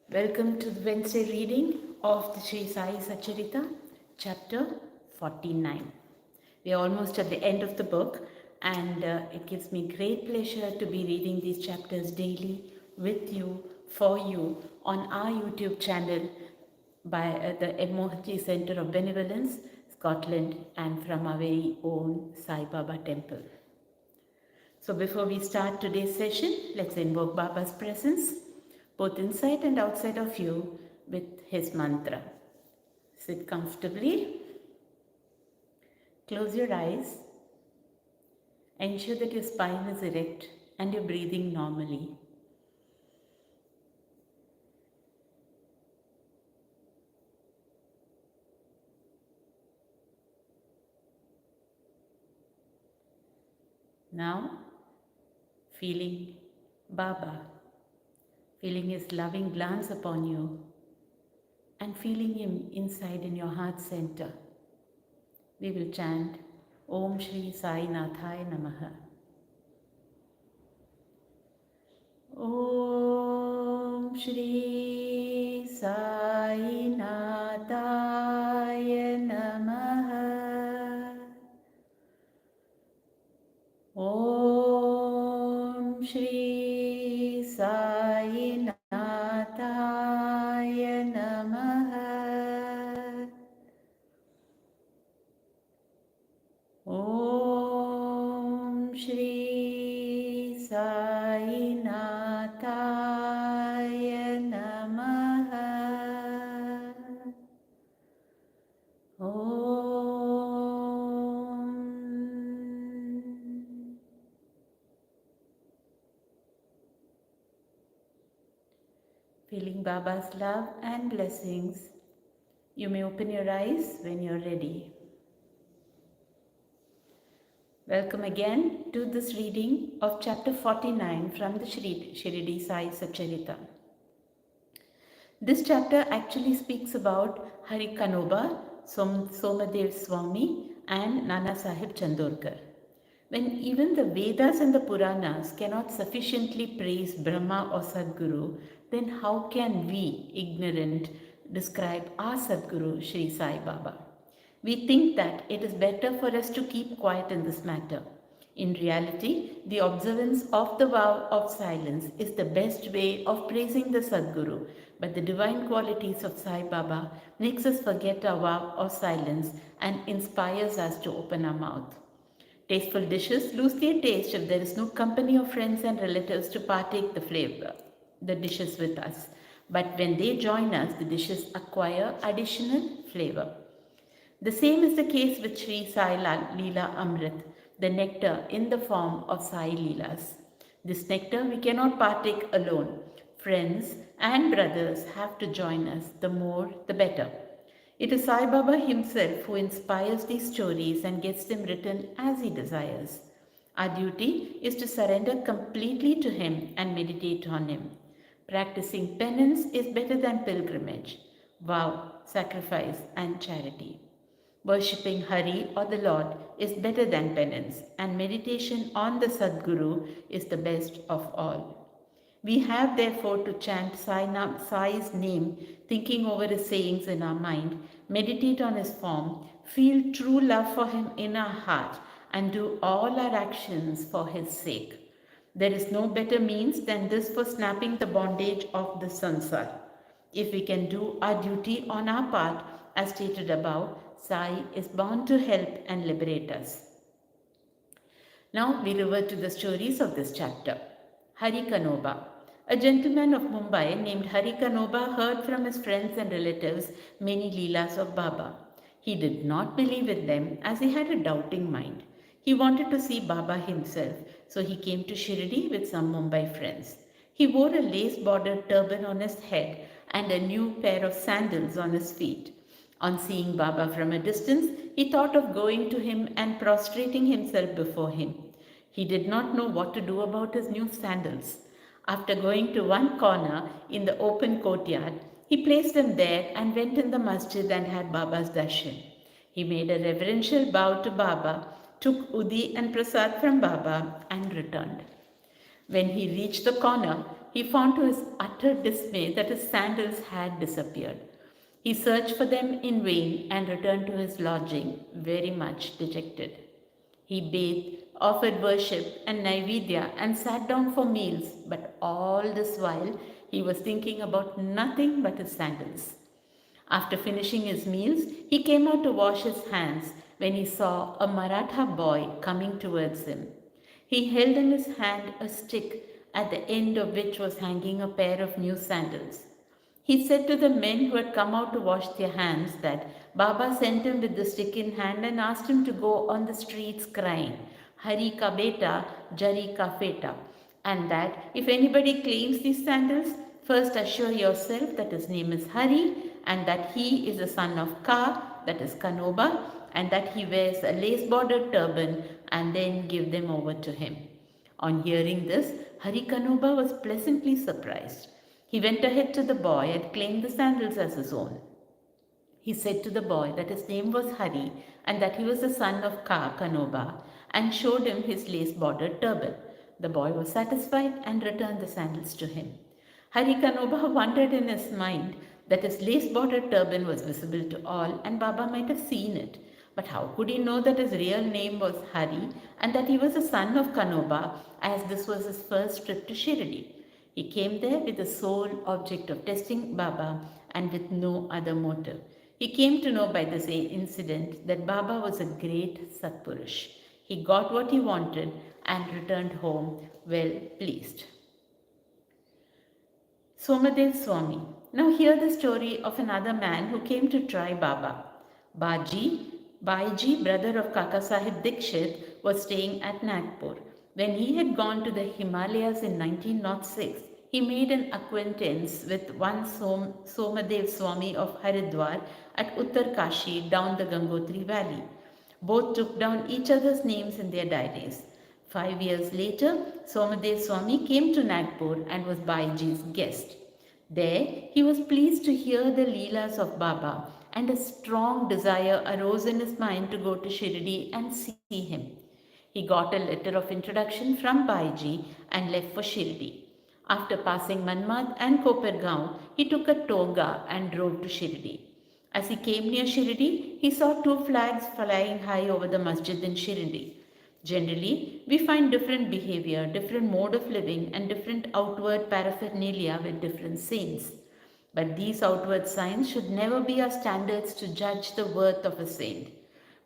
Welcome to the Wednesday reading of the Sri Sai Satcharita, chapter 49. We are almost at the end of the book, and it gives me great pleasure to be reading these chapters daily with you, for you, on our YouTube channel by the Mohanji Center of Benevolence, Scotland, and from our very own Sai Baba temple. So before we start today's session, let's invoke Baba's presence, both inside and outside of you, with his mantra. Sit comfortably, close your eyes, ensure that your spine is erect and you're breathing normally. Now, feeling Baba, feeling his loving glance upon you, and feeling him inside in your heart center, we will chant Om Shri Sai Nathaya Namaha. Om Shri Sai Nathaya Namaha. Om Shri Sai Nathaya Namaha. Om Shri Sai Nathaya Namaha. Feeling Baba's love and blessings, you may open your eyes when you're ready. Welcome again to this reading of chapter 49 from the Shirdi Sai Satcharita. This chapter actually speaks about Hari Kanoba, Somadev Swami and Nana Sahib Chandorkar. When even the Vedas and the Puranas cannot sufficiently praise Brahma or Sadguru, then how can we, ignorant, describe our Sadguru, Sri Sai Baba? We think that it is better for us to keep quiet in this matter. In reality, the observance of the vow of silence is the best way of praising the Sadguru, but the divine qualities of Sai Baba makes us forget our vow of silence and inspires us to open our mouth. Tasteful dishes lose their taste if there is no company of friends and relatives to partake the dishes with us. But when they join us, the dishes acquire additional flavor. The same is the case with Sri Sai Leela Amrit, the nectar in the form of Sai Leelas. This nectar we cannot partake alone. Friends and brothers have to join us, the more the better. It is Sai Baba himself who inspires these stories and gets them written as he desires. Our duty is to surrender completely to him and meditate on him. Practicing penance is better than pilgrimage, vow, sacrifice, and charity. Worshipping Hari or the Lord is better than penance, and meditation on the Sadguru is the best of all. We have therefore to chant Sai's name, thinking over his sayings in our mind, meditate on his form, feel true love for him in our heart, and do all our actions for his sake. There is no better means than this for snapping the bondage of the sansar. If we can do our duty on our part, as stated above, Sai is bound to help and liberate us. Now we revert to the stories of this chapter. Hari Kanoba. A gentleman of Mumbai named Hari Kanoba heard from his friends and relatives many Leelas of Baba. He did not believe in them as he had a doubting mind. He wanted to see Baba himself, so he came to Shirdi with some Mumbai friends. He wore a lace-bordered turban on his head and a new pair of sandals on his feet. On seeing Baba from a distance, he thought of going to him and prostrating himself before him. He did not know what to do about his new sandals. After going to one corner in the open courtyard, he placed them there and went in the masjid and had Baba's darshan. He made a reverential bow to Baba, took Udi and Prasad from Baba and returned. When he reached the corner, he found to his utter dismay that his sandals had disappeared. He searched for them in vain and returned to his lodging very much dejected. He bathed, offered worship and Naivedya, and sat down for meals, but all this while he was thinking about nothing but his sandals. After finishing his meals, he came out to wash his hands when he saw a Maratha boy coming towards him. He held in his hand a stick at the end of which was hanging a pair of new sandals. He said to the men who had come out to wash their hands that Baba sent him with the stick in hand and asked him to go on the streets crying, Hari ka beta, Jari ka feta, and that if anybody claims these sandals, first assure yourself that his name is Hari and that he is the son of Ka, that is Kanoba, and that he wears a lace bordered turban, and then give them over to him. On hearing this, Hari Kanoba was pleasantly surprised. He went ahead to the boy and claimed the sandals as his own. He said to the boy that his name was Hari and that he was the son of Ka Kanoba, and showed him his lace bordered turban. The boy was satisfied and returned the sandals to him. Hari Kanoba wondered in his mind that his lace bordered turban was visible to all and Baba might have seen it. But how could he know that his real name was Hari and that he was a son of Kanoba, as this was his first trip to Shirdi? He came there with the sole object of testing Baba and with no other motive. He came to know by this incident that Baba was a great Satpurush. He got what he wanted and returned home well pleased. Somadev Swami. Now hear the story of another man who came to try Baba. Baiji, brother of Kaka Sahib Dikshit, was staying at Nagpur. When he had gone to the Himalayas in 1906, he made an acquaintance with one Somadev Swami of Haridwar at Uttar Kashi down the Gangotri valley. Both took down each other's names in their diaries. 5 years later, Somadev Swami came to Nagpur and was Baiji's guest. There, he was pleased to hear the Leelas of Baba, and a strong desire arose in his mind to go to Shirdi and see him. He got a letter of introduction from Baiji and left for Shirdi. After passing Manmad and Kopergaon, he took a toga and drove to Shirdi. As he came near Shirdi, he saw 2 flags flying high over the masjid in Shirdi. Generally, we find different behavior, different mode of living, and different outward paraphernalia with different saints. But these outward signs should never be our standards to judge the worth of a saint.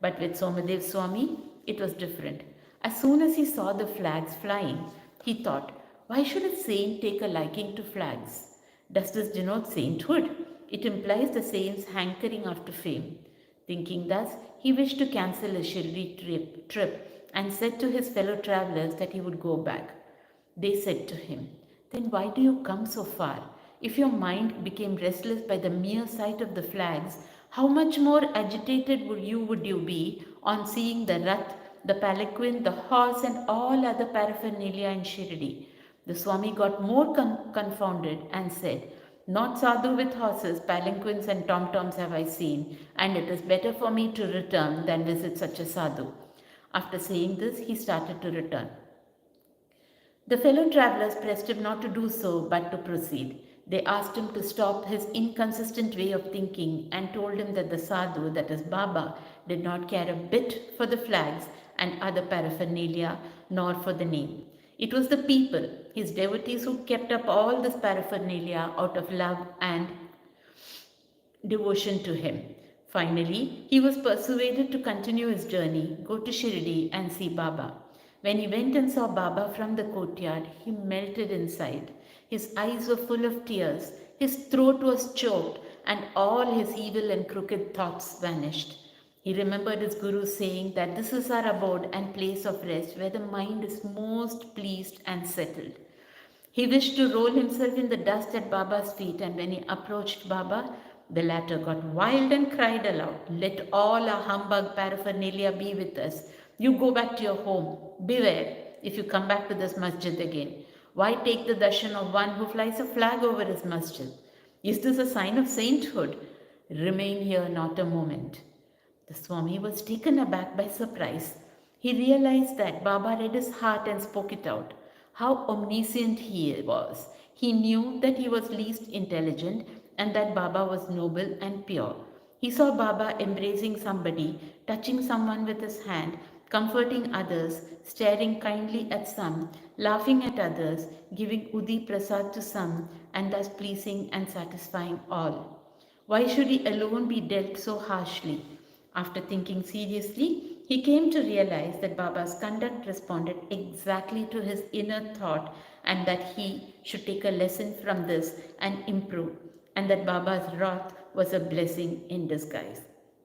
But with Somadev Swami, it was different. As soon as he saw the flags flying, he thought, why should a saint take a liking to flags? Does this denote sainthood? It implies the saint's hankering after fame. Thinking thus, he wished to cancel his Shirdi trip and said to his fellow travelers that he would go back. They said to him, then why do you come so far? If your mind became restless by the mere sight of the flags, how much more agitated would you be on seeing the rath, the palanquin, the horse, and all other paraphernalia in Shirdi? The Swami got more confounded and said, not sadhu with horses, palanquins, and tom-toms have I seen, and it is better for me to return than visit such a sadhu. After saying this, he started to return. The fellow travelers pressed him not to do so, but to proceed. They asked him to stop his inconsistent way of thinking and told him that the sadhu, that is Baba, did not care a bit for the flags and other paraphernalia, nor for the name. It was the people, his devotees, who kept up all this paraphernalia out of love and devotion to him. Finally, he was persuaded to continue his journey, go to Shirdi and see Baba. When he went and saw Baba from the courtyard, he melted inside. His eyes were full of tears, his throat was choked, and all his evil and crooked thoughts vanished. He remembered his Guru saying that this is our abode and place of rest where the mind is most pleased and settled. He wished to roll himself in the dust at Baba's feet, and when he approached Baba, the latter got wild and cried aloud, let all our humbug paraphernalia be with us. You go back to your home. Beware if you come back to this masjid again. Why take the darshan of one who flies a flag over his masjid? Is this a sign of sainthood? Remain here not a moment. The Swami was taken aback by surprise. He realized that Baba read his heart and spoke it out. How omniscient he was. He knew that he was least intelligent and that Baba was noble and pure. He saw Baba embracing somebody, touching someone with his hand, comforting others, staring kindly at some, laughing at others, giving Udi Prasad to some, and thus pleasing and satisfying all. Why should he alone be dealt so harshly? After thinking seriously, he came to realize that Baba's conduct responded exactly to his inner thought and that he should take a lesson from this and improve, and that Baba's wrath was a blessing in disguise.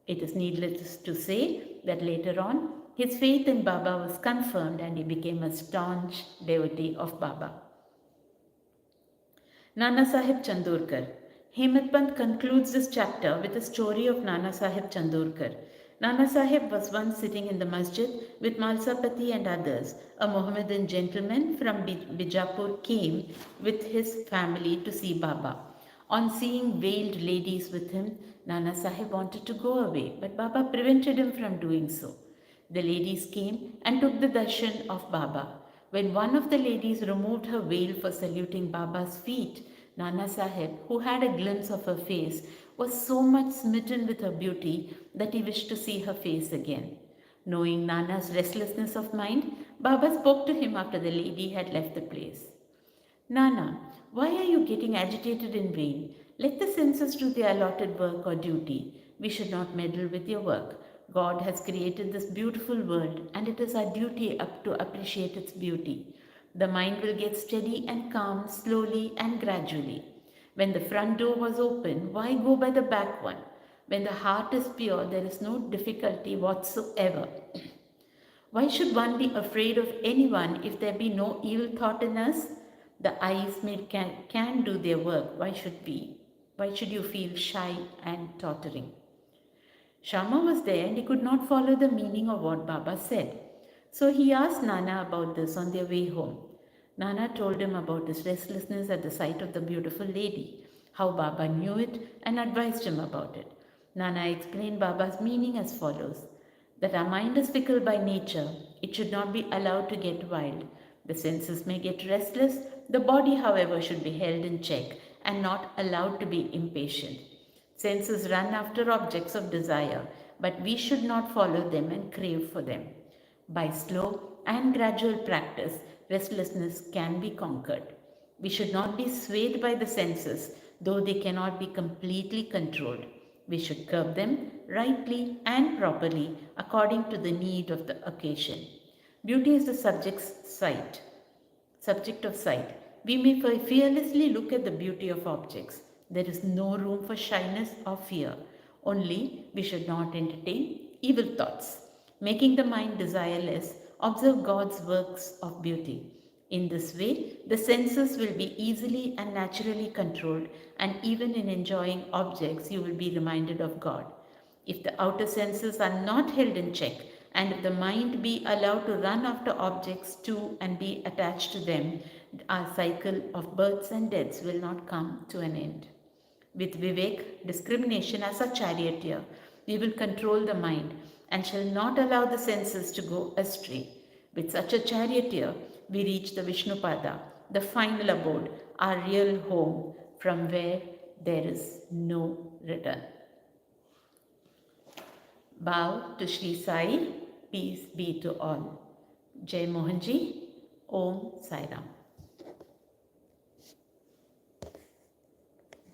It is needless to say that later on, his faith in Baba was confirmed and he became a staunch devotee of Baba. Nana Sahib Chandorkar. Hemant Pant concludes this chapter with a story of Nana Sahib Chandorkar. Nana Sahib was once sitting in the masjid with Malsapati and others. A Mohammedan gentleman from Bijapur came with his family to see Baba. On seeing veiled ladies with him, Nana Sahib wanted to go away, but Baba prevented him from doing so. The ladies came and took the darshan of Baba. When one of the ladies removed her veil for saluting Baba's feet, Nana Sahib, who had a glimpse of her face, was so much smitten with her beauty that he wished to see her face again. Knowing Nana's restlessness of mind, Baba spoke to him after the lady had left the place. Nana, why are you getting agitated in vain? Let the senses do their allotted work or duty. We should not meddle with your work. God has created this beautiful world and it is our duty to appreciate its beauty. The mind will get steady and calm slowly and gradually. When the front door was open, why go by the back one? When the heart is pure, there is no difficulty whatsoever. Why should one be afraid of anyone if there be no evil thought in us? The eyes can do their work. Why should we? Why should you feel shy and tottering? Shama was there and he could not follow the meaning of what Baba said. So he asked Nana about this on their way home. Nana told him about his restlessness at the sight of the beautiful lady, how Baba knew it and advised him about it. Nana explained Baba's meaning as follows: that our mind is fickle by nature, it should not be allowed to get wild. The senses may get restless, the body, however, should be held in check and not allowed to be impatient. Senses run after objects of desire, but we should not follow them and crave for them. By slow and gradual practice, restlessness can be conquered. We should not be swayed by the senses, though they cannot be completely controlled. We should curb them rightly and properly according to the need of the occasion. Beauty is the subject of sight. We may fearlessly look at the beauty of objects. There is no room for shyness or fear. Only we should not entertain evil thoughts. Making the mind desireless, observe God's works of beauty. In this way, the senses will be easily and naturally controlled, and even in enjoying objects, you will be reminded of God. If the outer senses are not held in check, and if the mind be allowed to run after objects too and be attached to them, our cycle of births and deaths will not come to an end. With Vivek, discrimination as a charioteer, we will control the mind and shall not allow the senses to go astray. With such a charioteer, we reach the Vishnupada, the final abode, our real home, from where there is no return. Bow to Sri Sai, peace be to all. Jai Mohanji, Om Sai Ram.